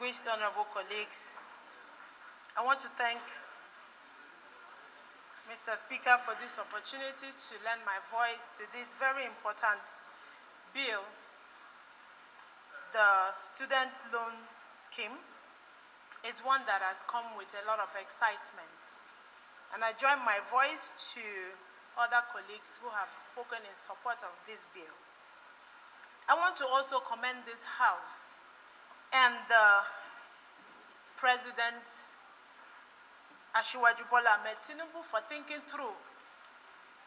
distinguished honorable colleagues, I want to thank Mr. Speaker for this opportunity to lend my voice to this very important bill, the Student Loan Scheme. Is one that has come with a lot of excitement. And I join my voice to other colleagues who have spoken in support of this bill. I want to also commend this House and the President Asiwaju Bola Ahmed Tinubu for thinking through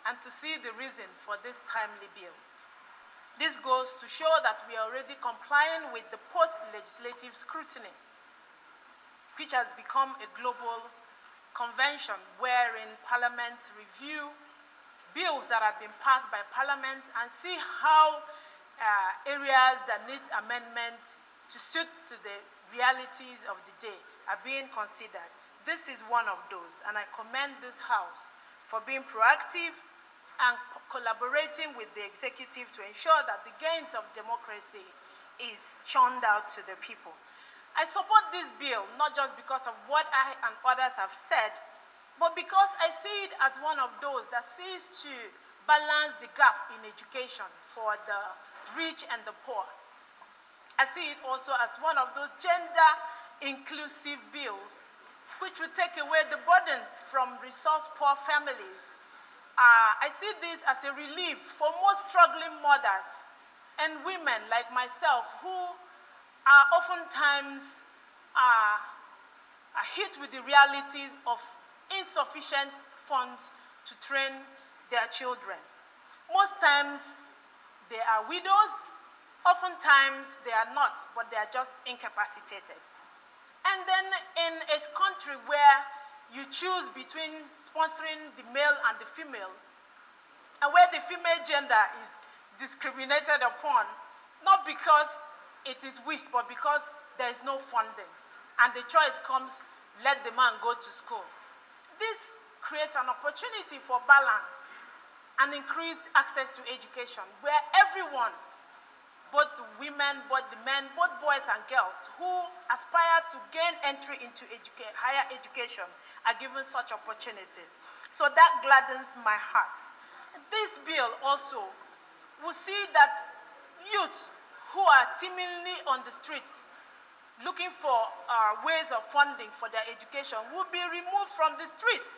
and to see the reason for this timely bill. This goes to show that we are already complying with the post-legislative scrutiny, which has become a global convention wherein Parliament review bills that have been passed by Parliament and see how areas that need amendment to suit to the realities of the day are being considered. This is one of those, and I commend this House for being proactive and collaborating with the executive to ensure that the gains of democracy is churned out to the people. I support this bill not just because of what I and others have said, but because I see it as one of those that seeks to balance the gap in education for the rich and the poor. I see it also as one of those gender-inclusive bills which will take away the burdens from resource-poor families. I see this as a relief for most struggling mothers and women like myself who are oftentimes hit with the realities of insufficient funds to train their children. Most times they are widows, oftentimes they are not, but they are just incapacitated. And then in a country where you choose between sponsoring the male and the female, and where the female gender is discriminated upon, not because it is wished, but because there is no funding, and the choice comes, let the man go to school. This creates an opportunity for balance and increased access to education, where everyone, both the women, both the men, both boys and girls who aspire to gain entry into higher education are given such opportunities. So that gladdens my heart. This bill also will see that youth who are teemingly on the streets looking for ways of funding for their education will be removed from the streets.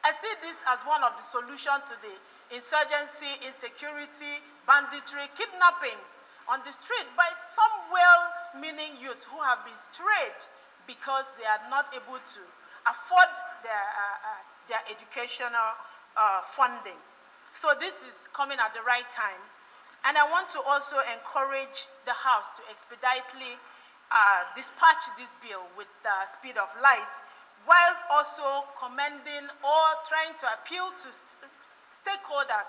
I see this as one of the solutions to the insurgency, insecurity, banditry, kidnappings on the street by some well-meaning youth who have been strayed because they are not able to afford their educational funding. So this is coming at the right time. And I want to also encourage the House to expeditiously dispatch this bill with the speed of light, whilst also commending or trying to appeal to stakeholders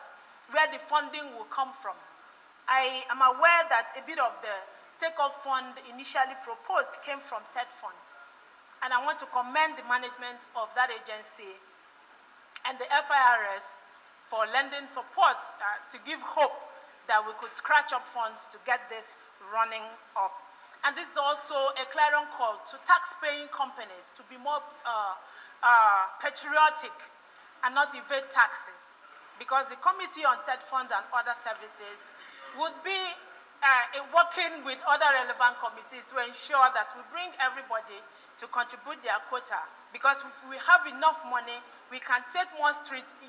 where the funding will come from. I am aware that a bit of the take-off fund initially proposed came from TED Fund. And I want to commend the management of that agency and the FIRS for lending support to give hope that we could scratch up funds to get this running up. And this is also a clarion call to tax-paying companies to be more patriotic and not evade taxes, because the Committee on TED Fund and other services would be working with other relevant committees to ensure that we bring everybody to contribute their quota, because if we have enough money, we can take more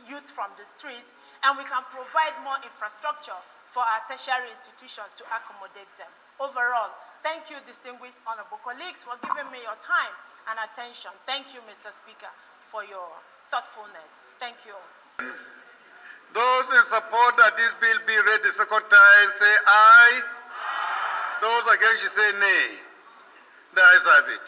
youth from the streets, and we can provide more infrastructure for our tertiary institutions to accommodate them. Overall, thank you, distinguished honorable colleagues, for giving me your time and attention. Thank you, Mr. Speaker, for your thoughtfulness. Thank you. Those in support that this bill be read the second time, say aye. Those against, say nay. The ayes have it.